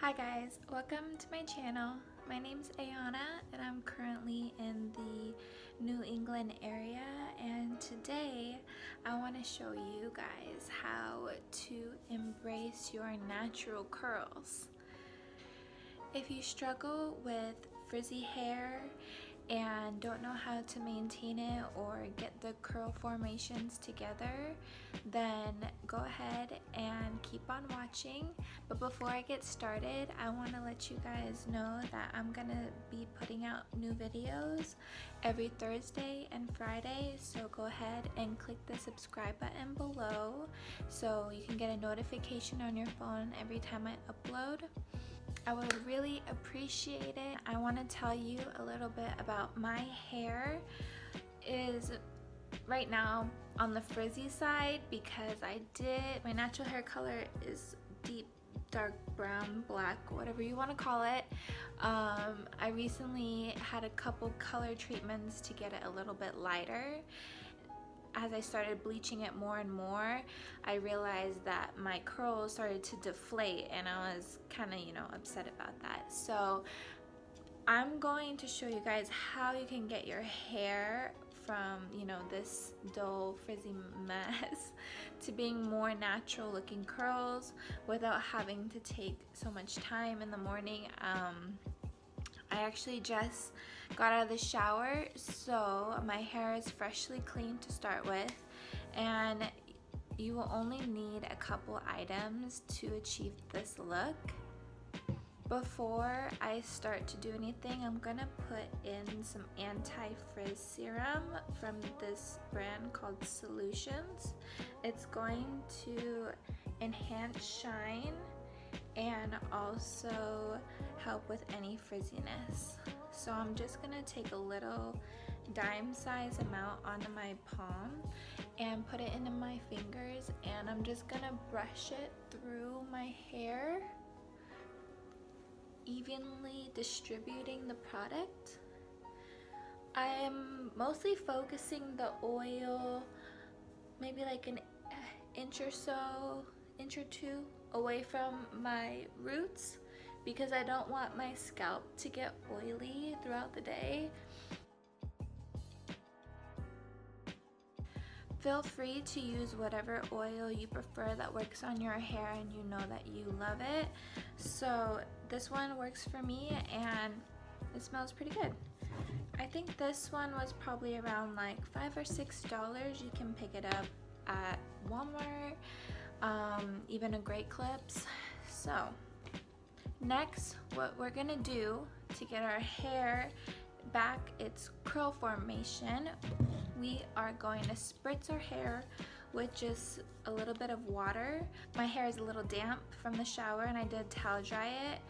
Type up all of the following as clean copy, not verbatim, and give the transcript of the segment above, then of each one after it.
Hi guys, welcome to my channel. My name's Ayana and I'm currently in the New England area, and today I want to show you guys how to embrace your natural curls. If you struggle with frizzy hair and don't know how to maintain it or get the curl formations together, then go ahead and keep on watching. But before I get started, I want to let you guys know that I'm gonna be putting out new videos every Thursday and Friday, so go ahead and click the subscribe button below so you can get a notification on your phone every time I upload. I would really appreciate it. I want to tell you a little bit about my hair. Is right now on the frizzy side because my natural hair color is deep dark brown, black, whatever you want to call it. I recently had a couple color treatments to get it a little bit lighter. As I started bleaching it more and more, I realized that my curls started to deflate and I was kind of, upset about that. So I'm going to show you guys how you can get your hair from, this dull frizzy mess to being more natural looking curls without having to take so much time in the morning. I actually just got out of the shower, so my hair is freshly clean to start with, and you will only need a couple items to achieve this look. Before I start to do anything, I'm gonna put in some anti-frizz serum from this brand called Sloutions. It's going to enhance shine and also help with any frizziness. So I'm just gonna take a little dime size amount onto my palm and put it into my fingers, and I'm just gonna brush it through my hair, evenly distributing the product. I am mostly focusing the oil maybe like an inch or two away from my roots because I don't want my scalp to get oily throughout the day. Feel free to use whatever oil you prefer that works on your hair and you know that you love it. So this one works for me and it smells pretty good. I think this one was probably around like $5 or $6. You can pick it up at Walmart, even a Great Clips. So next, what we're gonna do to get our hair back its curl formation, we are going to spritz our hair with just a little bit of water. My hair is a little damp from the shower and I did towel dry it.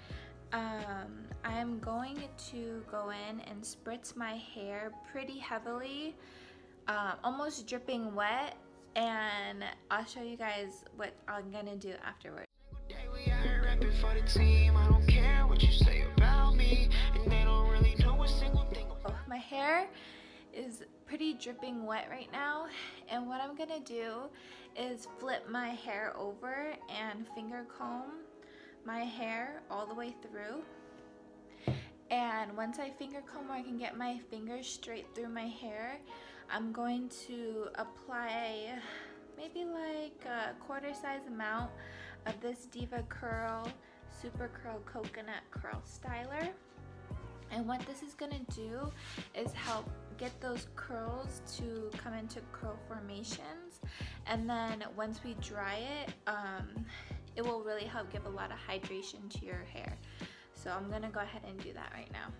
I'm going to go in and spritz my hair pretty heavily, almost dripping wet, and I'll show you guys what I'm gonna do afterwards. My hair is pretty dripping wet right now, and what I'm gonna do is flip my hair over and finger comb my hair all the way through. And once I finger comb where I can get my fingers straight through my hair, I'm going to apply maybe like a quarter size amount of this Deva Curl Super Curl Coconut Curl Styler. And what this is gonna do is help get those curls to come into curl formations, and then once we dry it, it will really help give a lot of hydration to your hair. So I'm gonna go ahead and do that right now.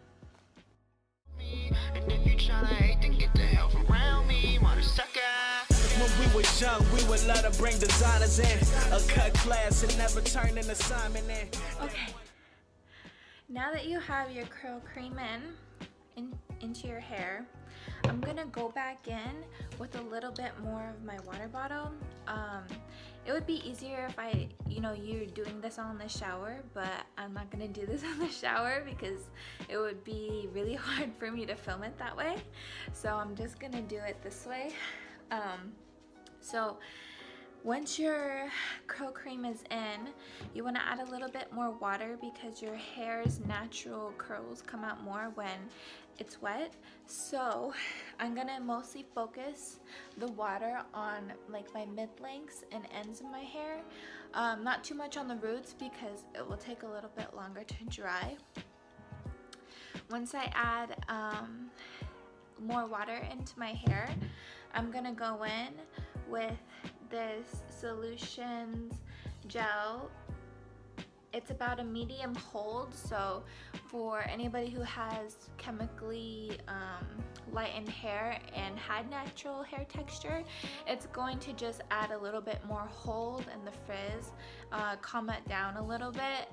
And if you tryna hate, then get the hell from around me, motherfucker. When we was young, we would let her bring designers in, a cut class and never turn an assignment in. Okay, now that you have your curl cream into your hair, I'm gonna go back in with a little bit more of my water bottle. It would be easier if you're doing this all in the shower, but I'm not gonna do this in the shower because it would be really hard for me to film it that way. So I'm just gonna do it this way. So Once your curl cream is in, you want to add a little bit more water because your hair's natural curls come out more when it's wet. So I'm gonna mostly focus the water on like my mid-lengths and ends of my hair. Not too much on the roots because it will take a little bit longer to dry. Once I add more water into my hair, I'm gonna go in with this Solutions gel. It's about a medium hold, so for anybody who has chemically lightened hair and had natural hair texture, it's going to just add a little bit more hold and the frizz, calm it down a little bit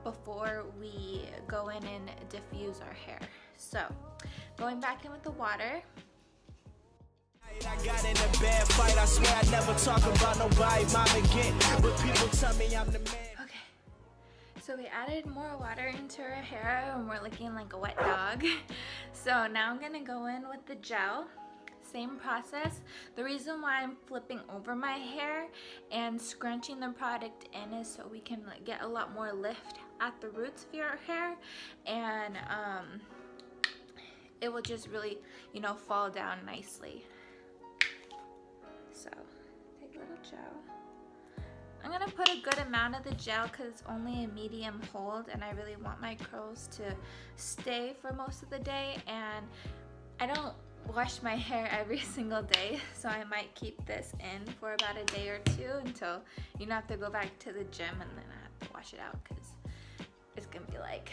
before we go in and diffuse our hair. So going back in with the water. I got in a bad fight, I swear I never talk about nobody, mom again, but people tell me I'm the man. Okay, so we added more water into our hair and we're looking like a wet dog. So now I'm gonna go in with the gel. Same process. The reason why I'm flipping over my hair and scrunching the product in is so we can get a lot more lift at the roots of your hair, and it will just really, you know, fall down nicely. So take a little gel. I'm gonna put a good amount of the gel because it's only a medium hold and I really want my curls to stay for most of the day, and I don't wash my hair every single day, so I might keep this in for about a day or two until you don't have to go back to the gym and then I have to wash it out because it's gonna be like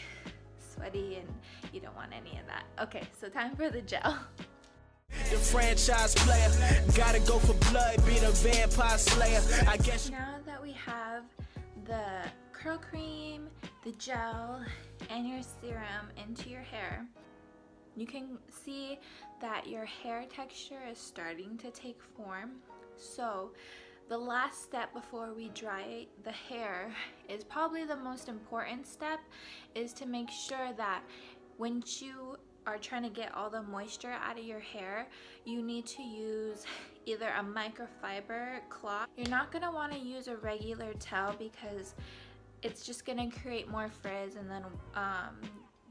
sweaty and you don't want any of that. Okay, so time for the gel. The franchise player, gotta go for blood, be the vampire slayer. I guess now that we have the curl cream, the gel, and your serum into your hair, you can see that your hair texture is starting to take form. So the last step before we dry the hair is probably the most important step, is to make sure that when you are trying to get all the moisture out of your hair, you need to use either a microfiber cloth. You're not going to want to use a regular towel because it's just going to create more frizz and then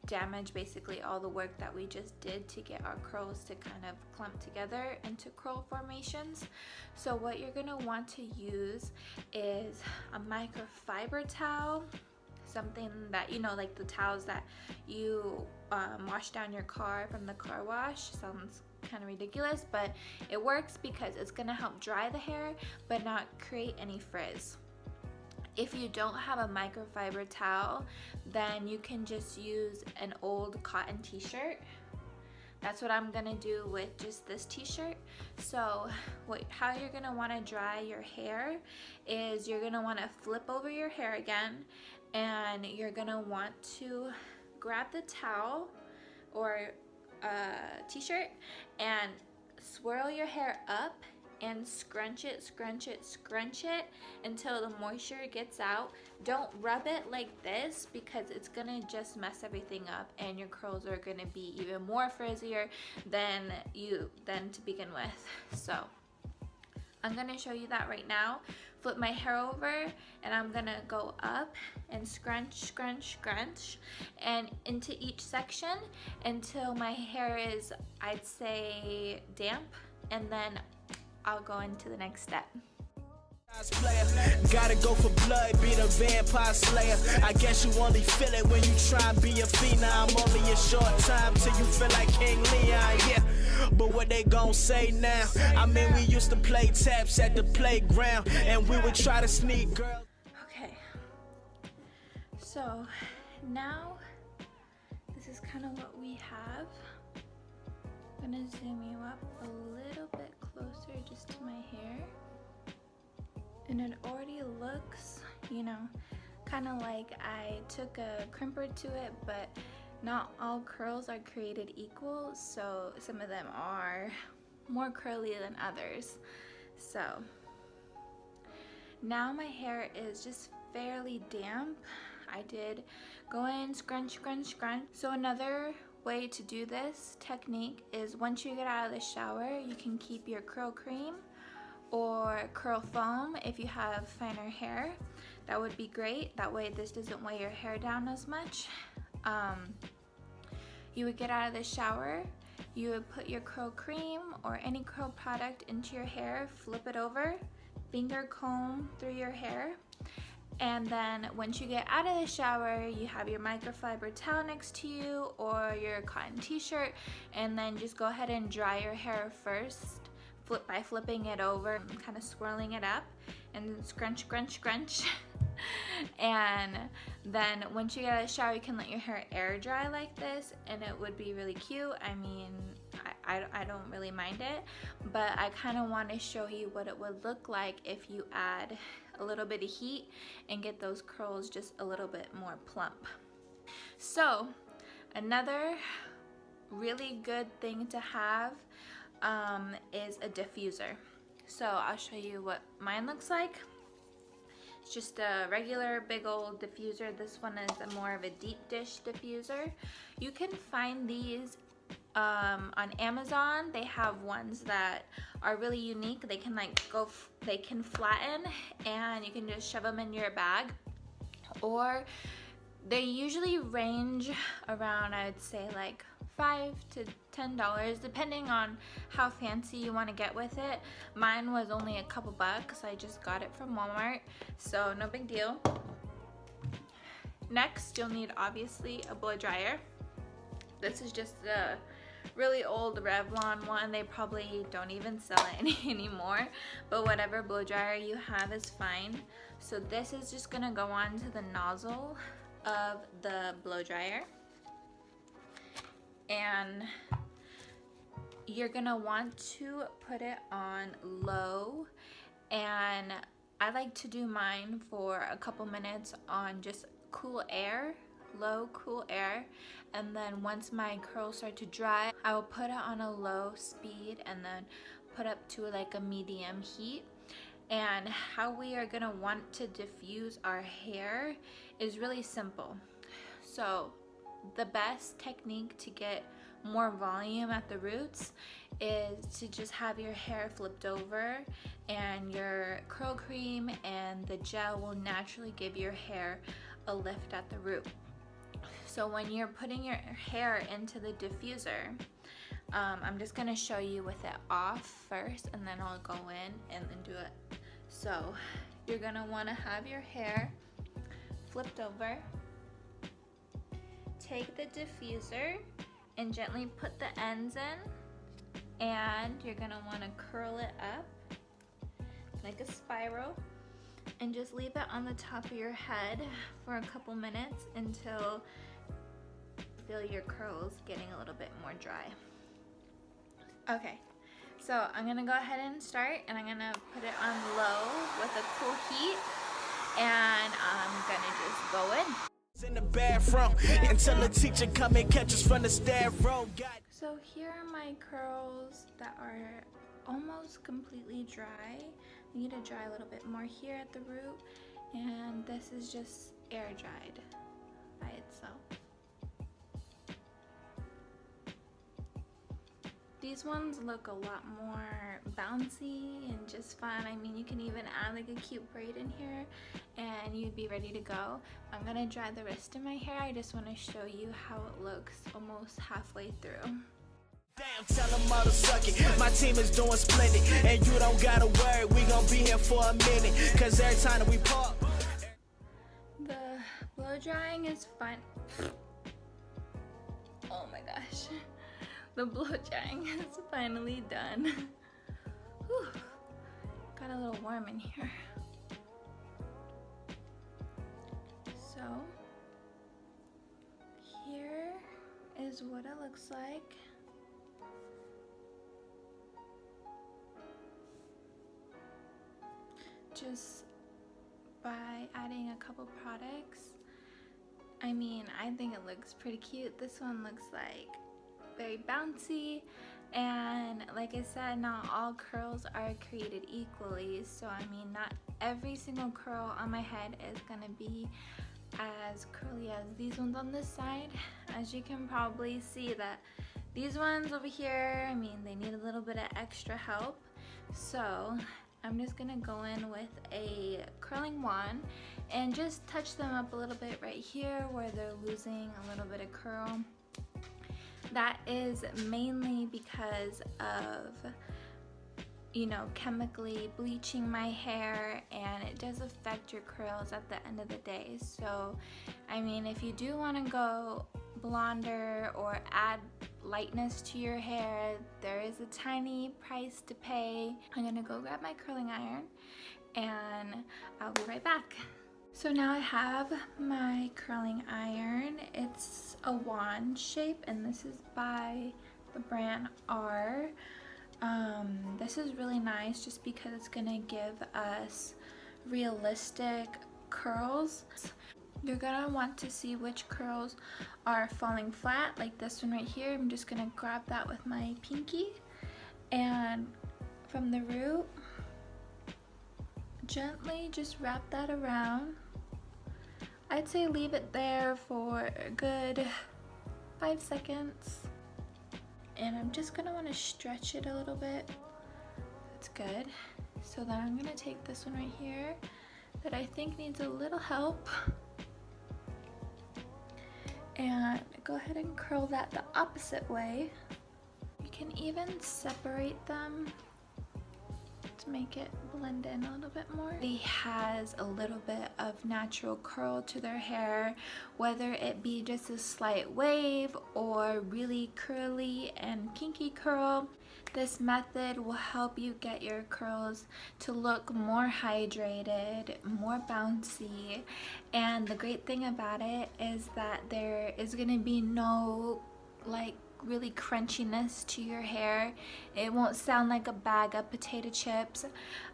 damage basically all the work that we just did to get our curls to kind of clump together into curl formations. So what you're going to want to use is a microfiber towel, something that, you know, like the towels that you wash down your car from the car wash. Sounds kind of ridiculous, but it works because it's going to help dry the hair but not create any frizz. If you don't have a microfiber towel, then you can just use an old cotton t-shirt. That's what I'm gonna do with just this t-shirt. So how you're gonna wanna dry your hair is you're gonna wanna flip over your hair again, and you're gonna want to grab the towel or t-shirt and swirl your hair up and scrunch it until the moisture gets out. Don't rub it like this because it's gonna just mess everything up and your curls are gonna be even more frizzier than to begin with. So I'm gonna show you that right now. Flip my hair over and I'm gonna go up and scrunch and into each section until my hair is, I'd say, damp, and then I'll go into the next step. Gotta go for blood, be the vampire slayer. I guess you only feel it when you try and be a phenom. Only a short time till you feel like King Leon, yeah. But what they gon' say now? I mean, we used to play taps at the playground and we would try to sneak girls. Okay, so now this is kind of what we have. I'm gonna zoom you up a little bit closer just to my hair, and it already looks, you know, kind of like I took a crimper to it, but not all curls are created equal, so some of them are more curly than others. So now my hair is just fairly damp. I did go in, scrunch. So another way to do this technique is once you get out of the shower, you can keep your curl cream or curl foam if you have finer hair. That would be great. That way this doesn't weigh your hair down as much. You would get out of the shower, you would put your curl cream or any curl product into your hair, flip it over, finger comb through your hair, and then once you get out of the shower, you have your microfiber towel next to you or your cotton t-shirt, and then just go ahead and dry your hair first by flipping it over, kind of swirling it up, and scrunch, scrunch, scrunch. And then once you get out of the shower, you can let your hair air dry like this, and it would be really cute. I mean, I don't really mind it, but I kind of want to show you what it would look like if you add a little bit of heat and get those curls just a little bit more plump. So another really good thing to have is a diffuser. So I'll show you what mine looks like. It's just a regular big old diffuser. This one is more of a deep dish diffuser. You can find these on Amazon. They have ones that are really unique. They can they can flatten and you can just shove them in your bag, or they usually range around, I would say, like $5 to $10 depending on how fancy you want to get with it. Mine was only a couple bucks. I just got it from Walmart, so no big deal. Next, you'll need obviously a blow dryer. This is just a really old Revlon one. They probably don't even sell it anymore, but whatever blow dryer you have is fine. So this is just gonna go onto the nozzle of the blow dryer, and you're gonna want to put it on low, and I like to do mine for a couple minutes on just cool air, low cool air, and then once my curls start to dry, I will put it on a low speed and then put up to like a medium heat. And how we are gonna want to diffuse our hair is really simple. So the best technique to get more volume at the roots is to just have your hair flipped over, and your curl cream and the gel will naturally give your hair a lift at the root. So when you're putting your hair into the diffuser, I'm just gonna show you with it off first, and then I'll go in and then do it. So you're gonna wanna have your hair flipped over, take the diffuser and gently put the ends in, and you're gonna wanna curl it up like a spiral and just leave it on the top of your head for a couple minutes until you feel your curls getting a little bit more dry. Okay, so I'm gonna go ahead and start, and I'm gonna put it on low with a cool heat, and I'm gonna just go in. In the bathroom until the teacher come and catch us from the stairwell. So here are my curls that are almost completely dry. I need to dry a little bit more here at the root, and this is just air dried by itself. These ones look a lot more bouncy and just fun. I mean, you can even add like a cute braid in here and you'd be ready to go. I'm gonna dry the rest of my hair. I just wanna show you how it looks almost halfway through. Damn, tell them all to suck it. My team is doing splendid, and you don't gotta worry, we gon' be here for a minute, cause every time that we park. The blow drying is fun. Oh my gosh. The blow drying is finally done. Whew. Got a little warm in here. So, here is what it looks like. Just by adding a couple products. I mean, I think it looks pretty cute. This one looks like very bouncy, and like I said, not all curls are created equally, so I mean, not every single curl on my head is gonna be as curly as these ones on this side. As you can probably see, that these ones over here, I mean, they need a little bit of extra help. So I'm just gonna go in with a curling wand and just touch them up a little bit right here where they're losing a little bit of curl. That is mainly because of, you know, chemically bleaching my hair, and it does affect your curls at the end of the day. So, I mean, if you do want to go blonder or add lightness to your hair, there is a tiny price to pay. I'm gonna go grab my curling iron and I'll be right back. So now I have my curling iron. It's a wand shape, and this is by the brand R. This is really nice just because it's gonna give us realistic curls. You're gonna want to see which curls are falling flat, like this one right here. I'm just gonna grab that with my pinky, and from the root, gently just wrap that around. I'd say leave it there for a good 5 seconds. And I'm just gonna wanna stretch it a little bit. That's good. So then I'm gonna take this one right here that I think needs a little help, and go ahead and curl that the opposite way. You can even separate them to make it blend in a little bit more. It has a little bit of natural curl to their hair, whether it be just a slight wave or really curly and kinky curl. This method will help you get your curls to look more hydrated, more bouncy, and the great thing about it is that there is going to be no like really crunchiness to your hair. It won't sound like a bag of potato chips.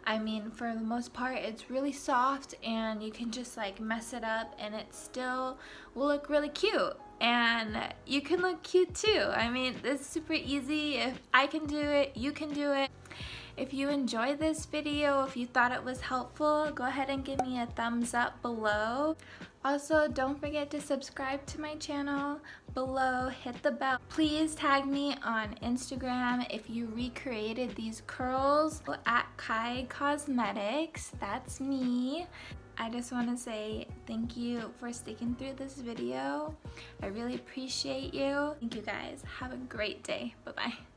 I mean, for the most part, it's really soft, and you can just like mess it up and it still will look really cute, and you can look cute too. I mean, it's super easy. If I can do it, you can do it. If you enjoyed this video, if you thought it was helpful, go ahead and give me a thumbs up below. Also, don't forget to subscribe to my channel below, hit the bell. Please tag me on Instagram if you recreated these curls at Kai Cosmetics. That's me. I just want to say thank you for sticking through this video. I really appreciate you. Thank you guys. Have a great day. Bye-bye.